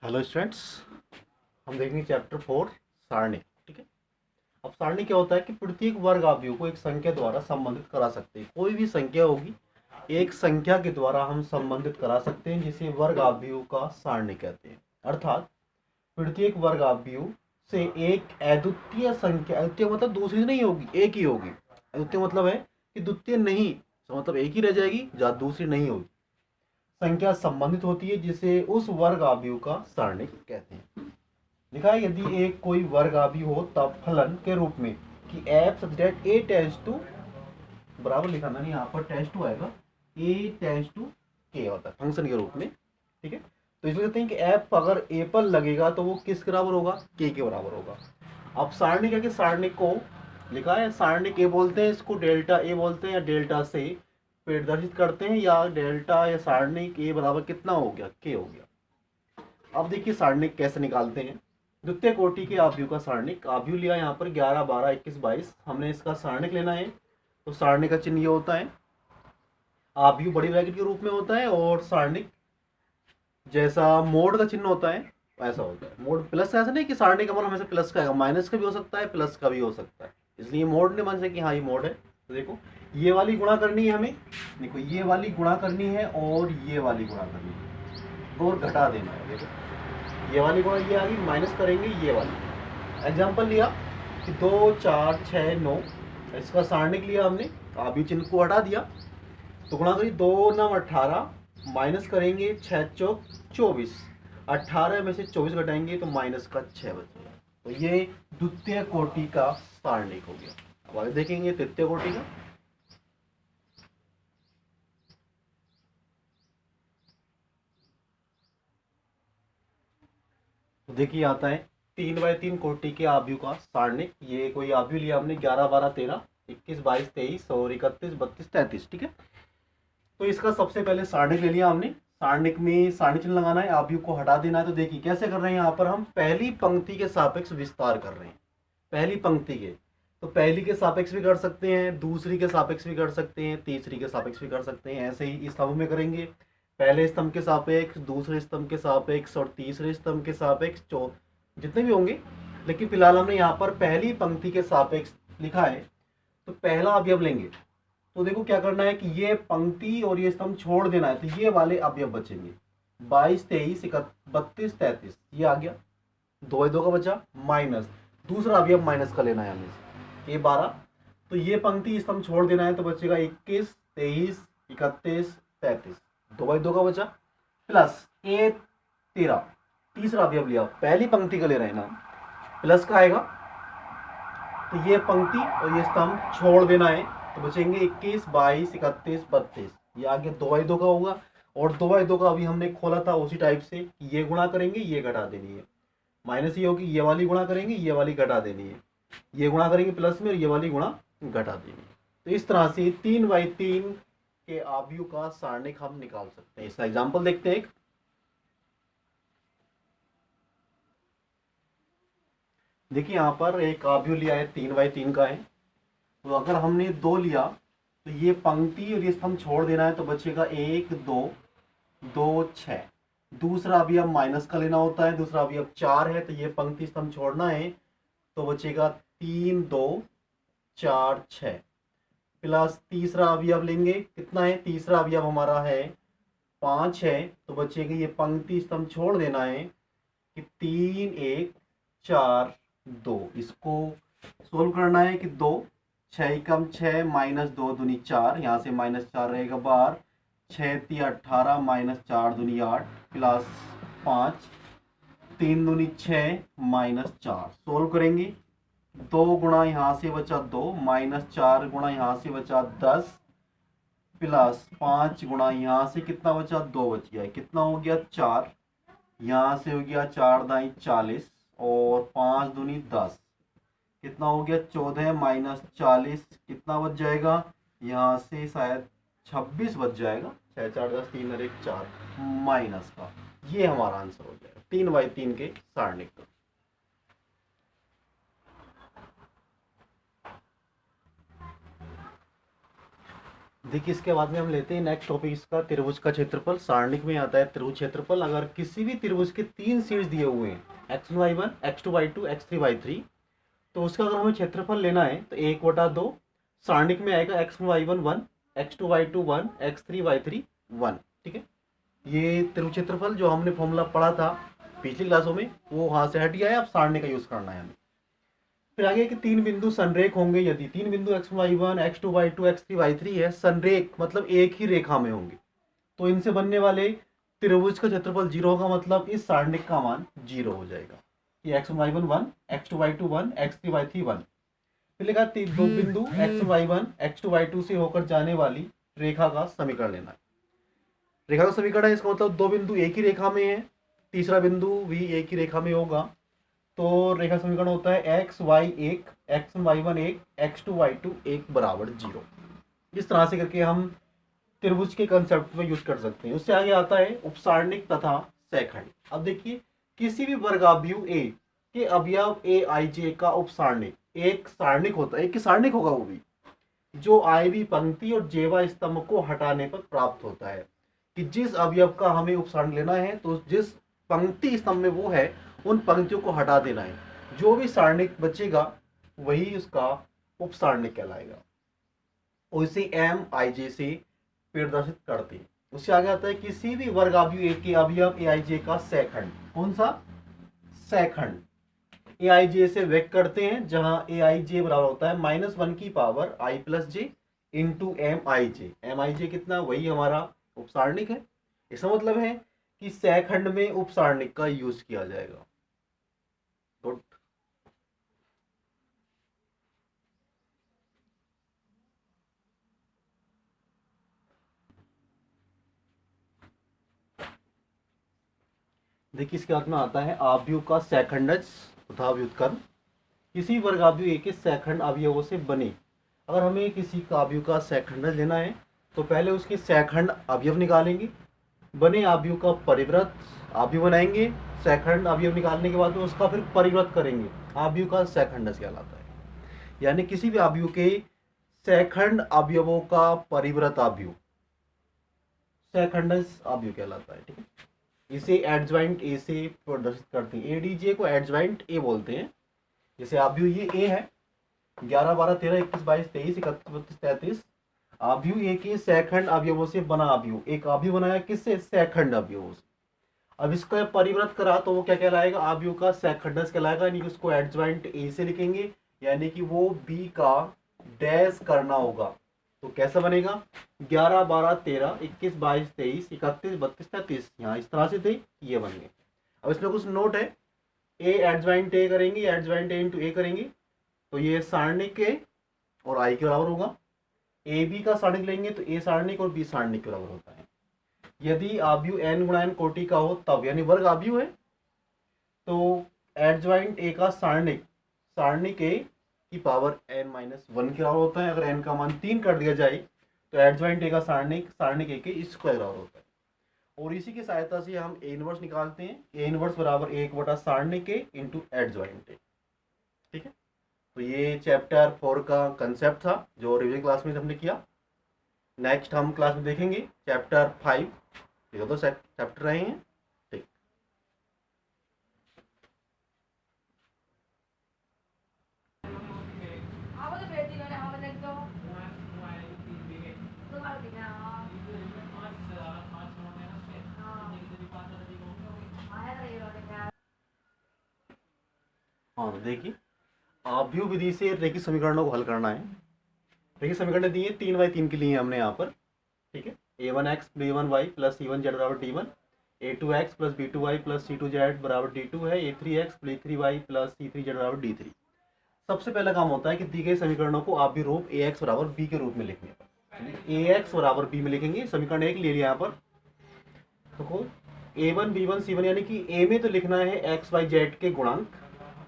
Hello students. हम देखेंगे chapter 4 सारणी। ठीक है। अब सारणी क्या होता है कि प्रत्येक वर्ग आव्यूह को एक संख्या द्वारा संबंधित करा सकते हैं। कोई भी संख्या होगी, एक संख्या के द्वारा हम संबंधित करा सकते हैं, जिसे वर्ग आव्यूह का सारणी कहते हैं। अर्थात प्रत्येक वर्ग आव्यूह से एक अद्वितीय संख्या, अद्वितीय मतलब दूसरी नहीं होगी, एक ही होगी। अद्वितीय मतलब है कि द्वितीय नहीं, तो मतलब एक ही रह जाएगी, जहाँ दूसरी नहीं होगी, संख्या संबंधित होती है, जिसे उस वर्ग आव्यूह का सारणी कहते हैं। लिखा है, यदि एक कोई वर्ग आव्यूह हो तब फलन के रूप में कि F such that A tends to, बराबर लिखा ना, यहाँ पर टेंड्स टू आएगा, ए टेंड्स टू के होता है फंक्शन के रूप में। ठीक है। तो इसलिए कहते हैं कि एफ अगर ए पर लगेगा तो वो किस के बराबर होगा, के बराबर होगा। अब सारणी क्या, कि सारणी को लिखा है, सारणी के बोलते हैं, इसको डेल्टा ए बोलते हैं, या डेल्टा से प्रदर्शित करते हैं, या डेल्टा या सारणी के बराबर कितना हो गया, के हो गया। अब देखिए सारणी कैसे निकालते हैं। द्वितीय कोटि के आव्यूह का सारणिक, आव्यूह लिया यहाँ पर 11, 12, 21, 22, हमने इसका सारणिक लेना है। तो सारणी का चिन्ह ये होता है, आव्यूह बड़ी ब्रैकेट के रूप में होता है, और सारणिक जैसा मोड का चिन्ह होता है ऐसा होता है। मोड प्लस ऐसा नहीं कि सारणी का मान हमेशा प्लस का आएगा, माइनस का भी हो सकता है, प्लस का भी हो सकता है, इसलिए मोड ने मान से कि हाँ ये मोड है। तो देखो ये वाली गुणा करनी है हमें, देखो ये वाली गुणा करनी है और ये वाली गुणा करनी है, और घटा देना है। देखो ये वाली गुणा ये आ गई, माइनस करेंगे ये वाली। एग्जाम्पल लिया कि 2, 4, 6, 9, इसका सारणिक लिया हमने, आव्यूह चिन्ह को हटा दिया, तो गुणा करिए, 2 9 18, माइनस करेंगे 6 चौक 24, 18 में से 24 घटाएंगे तो माइनस का 6 बचेगा। तो ये द्वितीय कोटि का सारणिक हो गया। अब आगे देखेंगे तृतीय कोटि का। तो देखिए आता है 3x3 कोटि के आव्यूह का सारणिक। ये कोई आव्यूह लिया हमने 11, 12, 13, 21, 22, 23 और 31, 32, 33। ठीक है। तो इसका सबसे पहले सारणिक ले लिया हमने, सारणिक में सारणी चिन्ह लगाना है, आव्यूह को हटा देना है। तो देखिए कैसे कर रहे हैं, यहाँ पर हम पहली पंक्ति के सापेक्ष विस्तार कर रहे हैं। पहली पंक्ति के, तो पहली के सापेक्ष भी कर सकते हैं, दूसरी के सापेक्ष भी कर सकते हैं, तीसरी के सापेक्ष भी कर सकते हैं। ऐसे ही स्तंभ में करेंगे, पहले स्तंभ के सापेक्ष, दूसरे स्तंभ के सापेक्ष और तीसरे स्तंभ के सापेक्ष, जितने भी होंगे। लेकिन फिलहाल हमने यहाँ पर पहली पंक्ति के सापेक्ष लिखा है, तो पहला अवयव लेंगे। तो देखो क्या करना है कि ये पंक्ति और ये स्तंभ छोड़ देना है, तो ये वाले अवयव बचेंगे। 22, 23, 32, 33 ये आ गया, 2 2 का बचा, माइनस दूसरा अवयव माइनस का लेना है हमें, ये 12। तो ये पंक्ति स्तंभ छोड़ देना है, तो बचेगा 21, 23, 31, 33, 2 2 का बचा, प्लस ए 13, तीसरा अवयव लिया, पहली पंक्ति का ले रहे हैं ना, प्लस का आएगा, तो ये पंक्ति और ये स्तंभ छोड़ देना है, तो बचेंगे 21, 22, 31, 32, ये आगे 2 का होगा। और 2 का अभी हमने खोला था उसी टाइप से, ये गुणा करेंगे ये घटा देनी है, माइनस ये होगी, ये वाली गुणा करेंगे ये वाली घटा देनी है, ये गुणा करेंगे प्लस में और ये वाली गुणा घटा देनी है। तो इस तरह से 3x3 के आव्यूह का सारणिक हम निकाल सकते हैं। इसका एग्जाम्पल देखते हैं। देखिए यहाँ पर एक आव्यूह लिया है, 3x3 का है। तो अगर हमने 2 लिया, तो ये पंक्ति और ये स्तंभ छोड़ देना है, तो बचेगा 1 2 2 6। दूसरा अवयव माइनस का लेना होता है, दूसरा अवयव 4 है, तो ये पंक्ति स्तंभ छोड़ना है, तो बचेगा 3 2 4 6, प्लस तीसरा अवयव लेंगे, कितना है, तीसरा अवयव हमारा है 5 है, तो बचेगा, ये पंक्ति स्तंभ छोड़ देना है कि 3 1 4 2। इसको सोल्व करना है कि 2 6 कम 6, माइनस 2 दूनी 4, यहाँ से माइनस 4 रहेगा बाहर, 6 3 18, माइनस 4 दूनी 8, प्लस 5, 3 दूनी 6, माइनस 4। सोल्व करेंगे, 2 गुणा यहाँ से बचा 2, माइनस 4 गुणा यहाँ से बचा 10, प्लस 5 गुणा यहाँ से कितना बचा, 2 बच गया, कितना हो गया 4, यहाँ से हो गया 4 दाई 40, और 5 दूनी 10, कितना हो गया 14, माइनस 40 कितना बच जाएगा, यहाँ से शायद 26 बच जाएगा, 6 4 10 3 और 1 4, माइनस का। ये हमारा आंसर हो जाएगा 3x3 के सारणिक का। देखिए इसके बाद में हम लेते हैं नेक्स्ट टॉपिक इसका, त्रिभुज का क्षेत्रफल। सारणिक में आता है त्रिभुज क्षेत्रफल। अगर किसी भी त्रिभुज के 3 शीर्ष दिए हुए हैं, x1y1, x2y2, x3y3, तो उसका अगर हमें क्षेत्रफल लेना है तो 1/2 सारणिक में आएगा x1y1 1, x2y2 1, x3y3 1। ठीक है, ये त्रिभुज क्षेत्रफल जो हमने फॉर्मूला पढ़ा था पिछली क्लासों में वो वहां से हट गया है, अब सारणी का यूज करना है हमें। फिर आगे कि 3 बिंदु संरेख होंगे। यदि 3 बिंदु x1y1, x2y2, x3y3 है, संरेख मतलब एक ही रेखा में होंगे, तो इनसे बनने वाले त्रिभुज का क्षेत्रफल 0 होगा, मतलब इस सारणिक का मान 0 हो जाएगा। ये x1y1 1, x2y2 1, x3y3 1। फिर लिखा 2 बिंदु x1y1, x2y2 से होकर जाने वाली रेखा का समीकरण लेना है। रेखा का समीकरण है, इसका मतलब 2 बिंदु एक ही रेखा में है, तीसरा बिंदु भी एक ही रेखा में होगा, तो रेखा समीकरण होता है x1y1 x1y1 1, x2y2 1 बराबर 0। इस तरह से करके हम त्रिभुज के कंसेप्ट में यूज कर सकते हैं। उससे आगे आता है उपसारणिक तथा सैखंड। अब देखिए किसी भी वर्गाव्यूह ए के अवयव ए आई जे का उपसारणिक एक सारणिक होता है, एक ही सारणिक होगा वो भी, जो आयवी पंक्ति और जेवा स्तंभ को हटाने पर प्राप्त होता है। कि जिस अवयव का हमें उपसारण लेना है तो जिस पंक्ति स्तंभ में वो है उन पंक्तियों को हटा देना है, जो भी सारणिक बचेगा वही उसका उपसारणिक कहलाएगा। और इसे एम आई जे से प्रदर्शित करते हैं। उससे आगे आता है किसी भी वर्गाव्यूह ए के अवयव ए आई जे का सैखंड। कौन सा? सैखंड ए आई जे से व्यक्त करते हैं, जहां ए आई जे बराबर होता है -1 की पावर आई प्लस जे इंटू एम आई जे। एम आई जे कितना? वही हमारा उपसारणिक है। इसका मतलब है कि सैखंड में उपसारणिक का यूज किया जाएगा। गुड। देखिए इसके बाद में आता है आव्यूह का सैखंडज तथा व्युत्क्रम। किसी वर्गाव्यूह ए के सैखंड अवयवों से बने। अगर हमें किसी काव्यूह का सैखंडज लेना है तो पहले उसके सैखंड अवयव निकालेंगे, बने आव्यूह का परिव्रत आव्यूह बनाएंगे, सैखंड अवयव निकालने के बाद में उसका फिर परिव्रत करेंगे, आव्यूह का सैखंडज कहलाता है। यानी किसी भी आव्यूह के सैखंड अवयवों का परिव्रत आव्यूह सैखंडज आव्यूह कहलाता है। ठीक है, इसे एडज्वाइंट ए से प्रदर्शित करते हैं। एडीजे को एडज्वाइंट ए बोलते हैं। जैसे आव्यूह ये ए है, 11 12 13 21 22 23 31 32 33 आव्यूह ए के सैखंड अवयवों से बना आव्यूह। एक आव्यूह बनाया किससे? सैखंड अवयवों से। अब इसका परिव्रत करा तो वो क्या कहलाएगा? आव्यूह का सैखंडज कहलाएगा। यानी कि उसको एडज्वाइंट ए से लिखेंगे, यानी कि वो बी का डैश करना होगा। तो कैसा बनेगा? 11 12 13 21 22 23 31 32 33, यहाँ इस तरह से थे, ये बन गए। अब इसमें कुछ नोट है, ए एडज्वाइंट ए करेंगे, एडज्वाइंट ए इंटू ए करेंगे तो ये सारणिक के और आई के बराबर होगा। ए बी का सारणिक लेंगे तो ए सारणिक और बी सारणिक के बराबर होता है। यदि आव्यूह n गुणा n कोटि का हो तब, यानी वर्ग आव्यूह है, तो एडज्वाइंट ए का सारणिक सारणिक ए की पावर n-1 के बराबर होता है। अगर n का मान 3 कर दिया जाए तो एडज्वाइंट ए का सारणिक ए के स्क्वायर बराबर होता है। और इसी की सहायता से हम ए इनवर्स निकालते हैं। ए इनवर्स बराबर 1 सारणिक ए इंटू एडज्वाइंट ए। ठीक है, तो ये चैप्टर 4 का कंसेप्ट था जो रिवीजन क्लास में हमने किया। नेक्स्ट हम क्लास में देखेंगे चैप्टर 5। ये तो चैप्टर रहे हैं। ठीक, हाँ देखिए आव्यूह विधि से रेखीय समीकरणों को हल करना है। रेखीय समीकरण दिए 3/3 के लिए हमने यहाँ पर। ठीक है, a1x b1y प्लस c1z बराबर d1, a2x plus b2y plus c2z बराबर d2 है, a3x b3y प्लस c3z बराबर d3। सबसे पहला काम होता है कि दी गई समीकरणों को आव्यूह रूप ax बराबर b के रूप में लिखने पर ax बराबर b में लिखेंगे। समीकरण 1 ले लिया यहाँ पर, तो a1 b1 c1, यानी कि a में तो लिखना है x y z के गुणांक,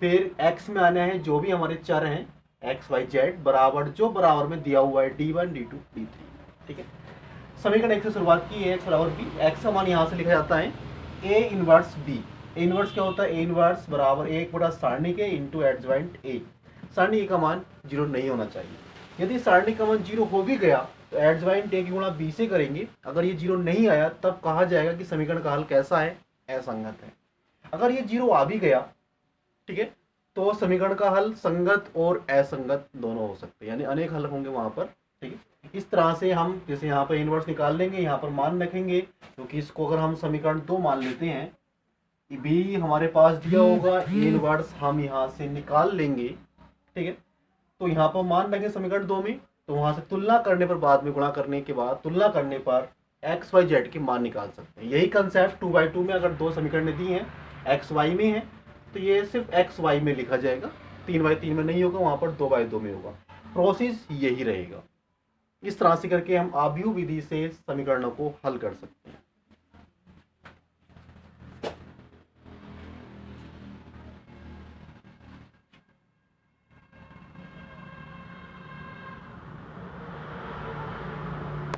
फिर x में आना है जो भी हमारे चर हैं एक्स वाई जेड बराबर जो बराबर में दिया हुआ है d1 d2 d3। ठीक है, समीकरण 1 से शुरुआत की, एक्स बराबर बी। एक्स का मान यहाँ से लिखा जाता है A inverse B. A inverse क्या होता है? ए इनवर्स बराबर 1 सारणिक ए इंटू एडज्वाइंट ए। सारणिक का मान 0 नहीं होना चाहिए। यदि सारणिक का मान 0 हो भी गया तो एट ज्वाइंट ए की गुणा बी से करेंगे, अगर ये 0 नहीं आया तब कहा जाएगा कि समीकरण का हल कैसा है, असंगत है। अगर ये 0 आ भी गया, ठीक है, तो समीकरण का हल संगत और असंगत दोनों हो सकते हैं, यानी अनेक हल होंगे वहां पर, ठीक है। इस तरह से हम जैसे यहाँ पर इनवर्स निकाल लेंगे, यहाँ पर मान रखेंगे, क्योंकि इसको अगर हम समीकरण 2 मान लेते हैं, बी हमारे पास दिया होगा, इनवर्स हम यहाँ से निकाल लेंगे, ठीक है। तो यहाँ पर मान रखेंगे समीकरण 2 में, तो वहां से तुलना करने पर, बाद में गुणा करने के बाद तुलना करने पर एक्स वाई जेड के मान निकाल सकते हैं। यही कंसेप्ट 2/2 में अगर 2 समीकरण दी हैं, एक्स वाई में है, तो ये सिर्फ एक्स वाई में लिखा जाएगा, 3/3 में नहीं होगा, वहां पर 2/2 में होगा। प्रोसेस यही रहेगा। इस तरह से करके हम आव्यूह विधि से समीकरणों को हल कर सकते हैं।